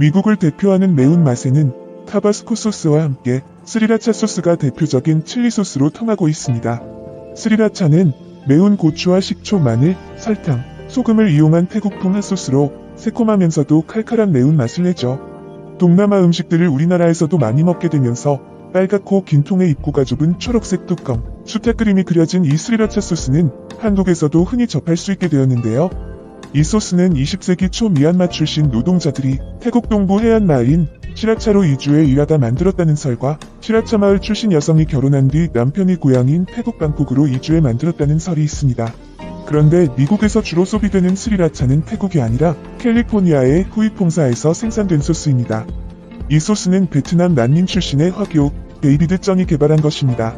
미국을 대표하는 매운맛에는 타바스코 소스와 함께 스리라차 소스가 대표적인 칠리 소스로 통하고 있습니다. 스리라차는 매운 고추와 식초, 마늘, 설탕, 소금을 이용한 태국풍 핫소스로 새콤하면서도 칼칼한 매운맛을 내죠. 동남아 음식들을 우리나라에서도 많이 먹게 되면서 빨갛고 긴 통에 입구가 좁은 초록색 뚜껑, 수타 그림이 그려진 이 스리라차 소스는 한국에서도 흔히 접할 수 있게 되었는데요. 이 소스는 20세기 초 미얀마 출신 노동자들이 태국 동부 해안 마을인 시라차로 이주해 일하다 만들었다는 설과 시라차 마을 출신 여성이 결혼한 뒤 남편이 고향인 태국 방콕으로 이주해 만들었다는 설이 있습니다. 그런데 미국에서 주로 소비되는 스리라차는 태국이 아니라 캘리포니아의 후이퐁사에서 생산된 소스입니다. 이 소스는 베트남 난민 출신의 화교 데이비드 쩡이 개발한 것입니다.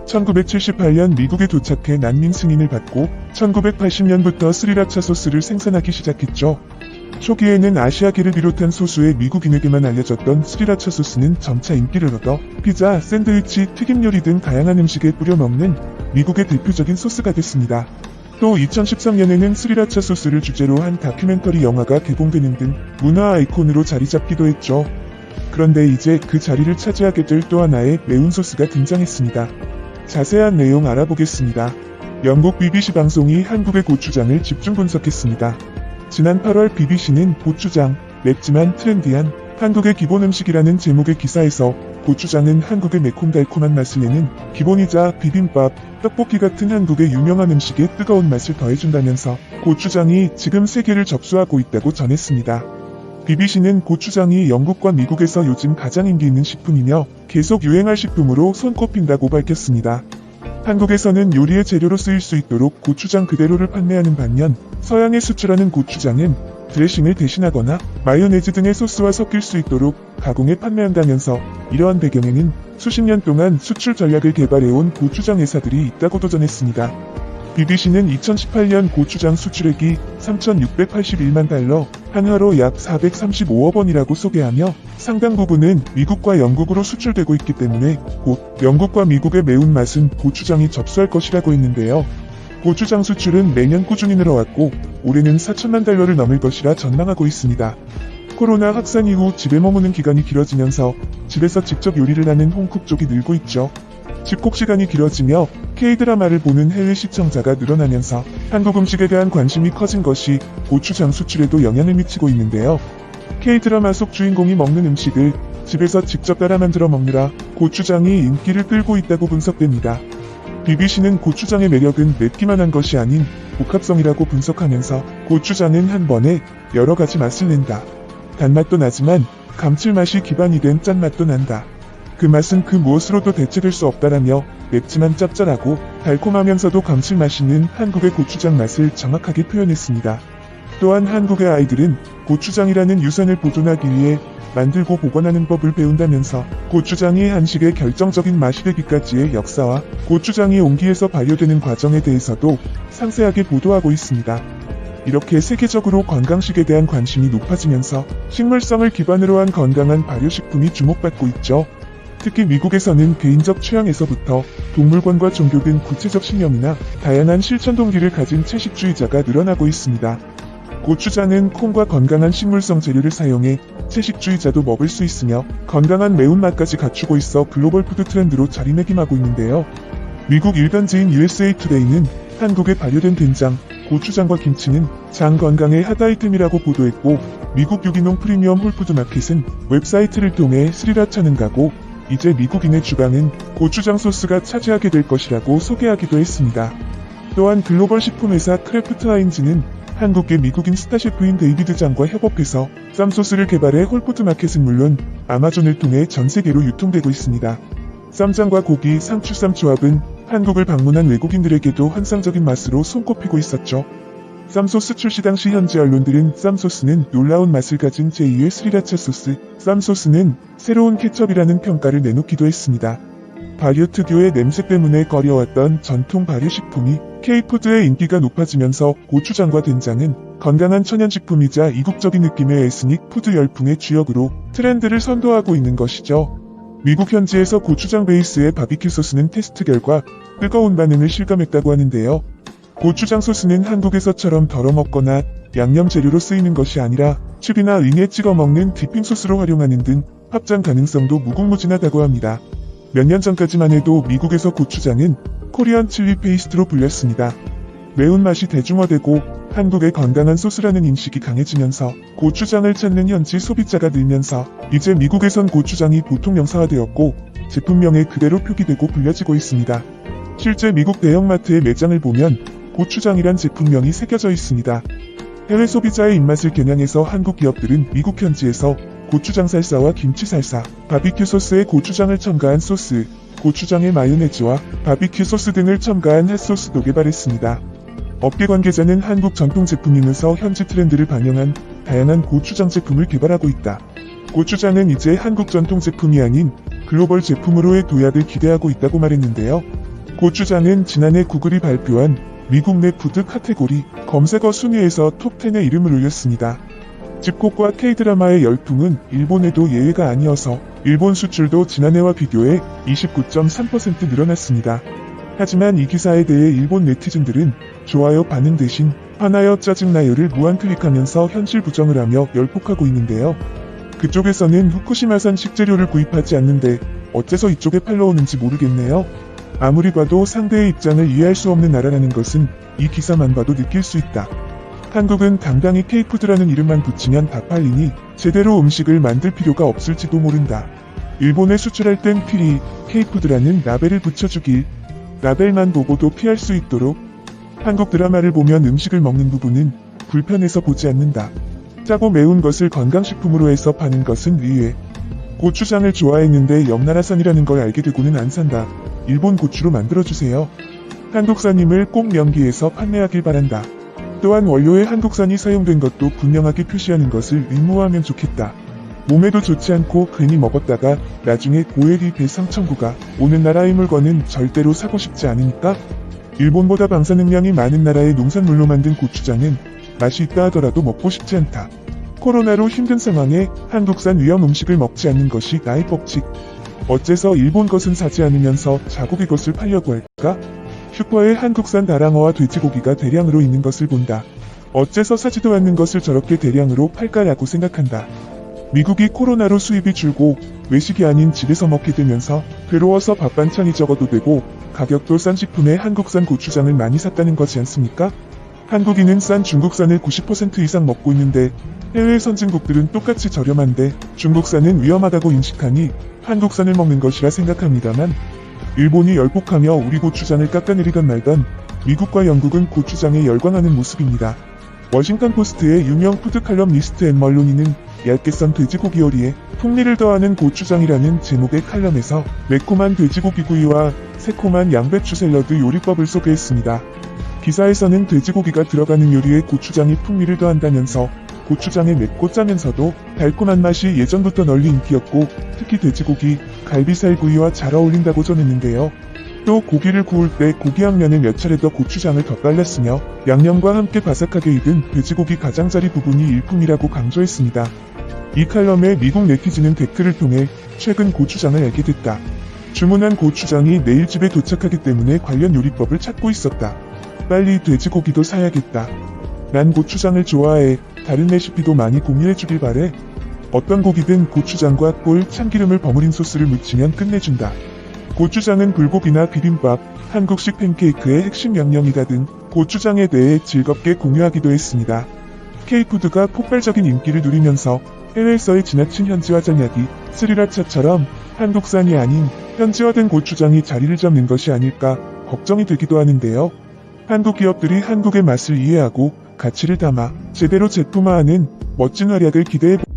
1978년 미국에 도착해 난민 승인을 받고 1980년부터 스리라차 소스를 생산하기 시작했죠. 초기에는 아시아계를 비롯한 소수의 미국인에게만 알려졌던 스리라차 소스는 점차 인기를 얻어 피자, 샌드위치, 튀김 요리 등 다양한 음식에 뿌려 먹는 미국의 대표적인 소스가 됐습니다. 또 2013년에는 스리라차 소스를 주제로 한 다큐멘터리 영화가 개봉되는 등 문화 아이콘으로 자리 잡기도 했죠. 그런데 이제 그 자리를 차지하게 될 또 하나의 매운 소스가 등장했습니다. 자세한 내용 알아보겠습니다. 영국 BBC 방송이 한국의 고추장을 집중 분석했습니다. 지난 8월 BBC는 고추장, 맵지만 트렌디한 한국의 기본 음식이라는 제목의 기사에서 고추장은 한국의 매콤달콤한 맛을 내는 기본이자 비빔밥, 떡볶이 같은 한국의 유명한 음식에 뜨거운 맛을 더해준다면서 고추장이 지금 세계를 접수하고 있다고 전했습니다. BBC는 고추장이 영국과 미국에서 요즘 가장 인기 있는 식품이며 계속 유행할 식품으로 손꼽힌다고 밝혔습니다. 한국에서는 요리의 재료로 쓰일 수 있도록 고추장 그대로를 판매하는 반면 서양에 수출하는 고추장은 드레싱을 대신하거나 마요네즈 등의 소스와 섞일 수 있도록 가공해 판매한다면서 이러한 배경에는 수십 년 동안 수출 전략을 개발해온 고추장 회사들이 있다고도 전했습니다. BBC는 2018년 고추장 수출액이 3,681만 달러, 한화로 약 435억 원이라고 소개하며 상당 부분은 미국과 영국으로 수출되고 있기 때문에 곧 영국과 미국의 매운맛은 고추장이 접수할 것이라고 했는데요. 고추장 수출은 매년 꾸준히 늘어왔고 올해는 4천만 달러를 넘을 것이라 전망하고 있습니다. 코로나 확산 이후 집에 머무는 기간이 길어지면서 집에서 직접 요리를 하는 홈쿡 쪽이 늘고 있죠. 집콕 시간이 길어지며 K-드라마를 보는 해외 시청자가 늘어나면서 한국 음식에 대한 관심이 커진 것이 고추장 수출에도 영향을 미치고 있는데요. K-드라마 속 주인공이 먹는 음식을 집에서 직접 따라 만들어 먹느라 고추장이 인기를 끌고 있다고 분석됩니다. BBC는 고추장의 매력은 맵기만 한 것이 아닌 복합성이라고 분석하면서 고추장은 한 번에 여러 가지 맛을 낸다. 단맛도 나지만 감칠맛이 기반이 된 짠맛도 난다. 그 맛은 그 무엇으로도 대체될 수 없다라며 맵지만 짭짤하고 달콤하면서도 감칠맛이 있는 한국의 고추장 맛을 정확하게 표현했습니다. 또한 한국의 아이들은 고추장이라는 유산을 보존하기 위해 만들고 보관하는 법을 배운다면서 고추장이 한식의 결정적인 맛이 되기까지의 역사와 고추장이 온기에서 발효되는 과정에 대해서도 상세하게 보도하고 있습니다. 이렇게 세계적으로 건강식에 대한 관심이 높아지면서 식물성을 기반으로 한 건강한 발효식품이 주목받고 있죠. 특히 미국에서는 개인적 취향에서부터 동물권과 종교 등 구체적 신념이나 다양한 실천 동기를 가진 채식주의자가 늘어나고 있습니다. 고추장은 콩과 건강한 식물성 재료를 사용해 채식주의자도 먹을 수 있으며 건강한 매운맛까지 갖추고 있어 글로벌 푸드 트렌드로 자리매김하고 있는데요. 미국 일간지인 USA 투데이는 한국에 발효된 된장, 고추장과 김치는 장 건강의 핫 아이템이라고 보도했고 미국 유기농 프리미엄 홀푸드마켓은 웹사이트를 통해 스리라차는 가고 이제 미국인의 주방은 고추장 소스가 차지하게 될 것이라고 소개하기도 했습니다. 또한 글로벌 식품회사 크래프트 하인즈는 한국계 미국인 스타셰프인 데이비드 짱과 협업해서 쌈소스를 개발해 홀푸드마켓은 물론 아마존을 통해 전 세계로 유통되고 있습니다. 쌈장과 고기, 상추, 쌈조합은 한국을 방문한 외국인들에게도 환상적인 맛으로 손꼽히고 있었죠. 쌈소스 출시 당시 현지 언론들은 쌈소스는 놀라운 맛을 가진 제2의 스리라차 소스, 쌈소스는 새로운 케첩이라는 평가를 내놓기도 했습니다. 발효 특유의 냄새 때문에 꺼려왔던 전통 발효식품이 K-푸드의 인기가 높아지면서 고추장과 된장은 건강한 천연식품이자 이국적인 느낌의 에스닉 푸드 열풍의 주역으로 트렌드를 선도하고 있는 것이죠. 미국 현지에서 고추장 베이스의 바비큐 소스는 테스트 결과 뜨거운 반응을 실감했다고 하는데요. 고추장 소스는 한국에서처럼 덜어 먹거나 양념 재료로 쓰이는 것이 아니라 칩이나 윙에 찍어 먹는 디핑 소스로 활용하는 등 확장 가능성도 무궁무진하다고 합니다. 몇 년 전까지만 해도 미국에서 고추장은 코리안 칠리 페이스트로 불렸습니다. 매운맛이 대중화되고 한국의 건강한 소스라는 인식이 강해지면서 고추장을 찾는 현지 소비자가 늘면서 이제 미국에선 고추장이 보통 명사화되었고 제품명에 그대로 표기되고 불려지고 있습니다. 실제 미국 대형마트의 매장을 보면 고추장이란 제품명이 새겨져 있습니다. 해외 소비자의 입맛을 겨냥해서 한국 기업들은 미국 현지에서 고추장 살사와 김치 살사, 바비큐 소스에 고추장을 첨가한 소스, 고추장에 마요네즈와 바비큐 소스 등을 첨가한 핫소스도 개발했습니다. 업계 관계자는 한국 전통 제품이면서 현지 트렌드를 반영한 다양한 고추장 제품을 개발하고 있다. 고추장은 이제 한국 전통 제품이 아닌 글로벌 제품으로의 도약을 기대하고 있다고 말했는데요. 고추장은 지난해 구글이 발표한 미국 내 푸드 카테고리 검색어 순위에서 톱10에 이름을 올렸습니다. 집콕과 K드라마의 열풍은 일본에도 예외가 아니어서 일본 수출도 지난해와 비교해 29.3% 늘어났습니다. 하지만 이 기사에 대해 일본 네티즌들은 좋아요 반응 대신 화나요 짜증나요를 무한 클릭하면서 현실 부정을 하며 열폭하고 있는데요. 그쪽에서는 후쿠시마산 식재료를 구입하지 않는데 어째서 이쪽에 팔러오는지 모르겠네요. 아무리 봐도 상대의 입장을 이해할 수 없는 나라라는 것은 이 기사만 봐도 느낄 수 있다. 한국은 당당히 K푸드라는 이름만 붙이면 다 팔리니 제대로 음식을 만들 필요가 없을지도 모른다. 일본에 수출할 땐 필히 K푸드라는 라벨을 붙여주길. 라벨만 보고도 피할 수 있도록. 한국 드라마를 보면 음식을 먹는 부분은 불편해서 보지 않는다. 짜고 매운 것을 건강식품으로 해서 파는 것은 의외. 고추장을 좋아했는데 옆나라산이라는 걸 알게 되고는 안 산다. 일본 고추로 만들어주세요. 한국산임을 꼭 명기해서 판매하길 바란다. 또한 원료에 한국산이 사용된 것도 분명하게 표시하는 것을 의무화하면 좋겠다. 몸에도 좋지 않고 괜히 먹었다가 나중에 고액의 배상 청구가 오는 나라의 물건은 절대로 사고 싶지 않으니까. 일본보다 방사 능량이 많은 나라의 농산물로 만든 고추장은 맛이 있다 하더라도 먹고 싶지 않다. 코로나로 힘든 상황에 한국산 위험 음식을 먹지 않는 것이 나의 법칙. 어째서 일본 것은 사지 않으면서 자국의 것을 팔려고 할까? 슈퍼에 한국산 다랑어와 돼지고기가 대량으로 있는 것을 본다. 어째서 사지도 않는 것을 저렇게 대량으로 팔까라고 생각한다. 미국이 코로나로 수입이 줄고 외식이 아닌 집에서 먹게 되면서 괴로워서 밥 반찬이 적어도 되고 가격도 싼 식품에 한국산 고추장을 많이 샀다는 거지 않습니까? 한국인은 싼 중국산을 90% 이상 먹고 있는데 해외 선진국들은 똑같이 저렴한데 중국산은 위험하다고 인식하니 한국산을 먹는 것이라 생각합니다만 일본이 열폭하며 우리 고추장을 깎아내리던 말던 미국과 영국은 고추장에 열광하는 모습입니다. 워싱턴 포스트의 유명 푸드 칼럼니스트 앤 멀로니는 얇게 썬 돼지고기 요리에 풍미를 더하는 고추장이라는 제목의 칼럼에서 매콤한 돼지고기 구이와 새콤한 양배추 샐러드 요리법을 소개했습니다. 기사에서는 돼지고기가 들어가는 요리에 고추장이 풍미를 더한다면서 고추장의 맵고 짜면서도 달콤한 맛이 예전부터 널리 인기였고 특히 돼지고기, 갈비살 구이와 잘 어울린다고 전했는데요. 또 고기를 구울 때 고기 양면에 몇 차례 더 고추장을 덧발랐으며 양념과 함께 바삭하게 익은 돼지고기 가장자리 부분이 일품이라고 강조했습니다. 이 칼럼에 미국 네티즌은 댓글을 통해 최근 고추장을 알게 됐다. 주문한 고추장이 내일 집에 도착하기 때문에 관련 요리법을 찾고 있었다. 빨리 돼지고기도 사야겠다. 난 고추장을 좋아해. 다른 레시피도 많이 공유해주길 바래. 어떤 고기든 고추장과 꿀, 참기름을 버무린 소스를 묻히면 끝내준다. 고추장은 불고기나 비빔밥, 한국식 팬케이크의 핵심 양념이다 등 고추장에 대해 즐겁게 공유하기도 했습니다. K푸드가 폭발적인 인기를 누리면서 해외에서의 지나친 현지화 전략이 스리라차처럼 한국산이 아닌 현지화된 고추장이 자리를 잡는 것이 아닐까 걱정이 되기도 하는데요. 한국 기업들이 한국의 맛을 이해하고 가치를 담아 제대로 제품화하는 멋진 활약을 기대해봅니다.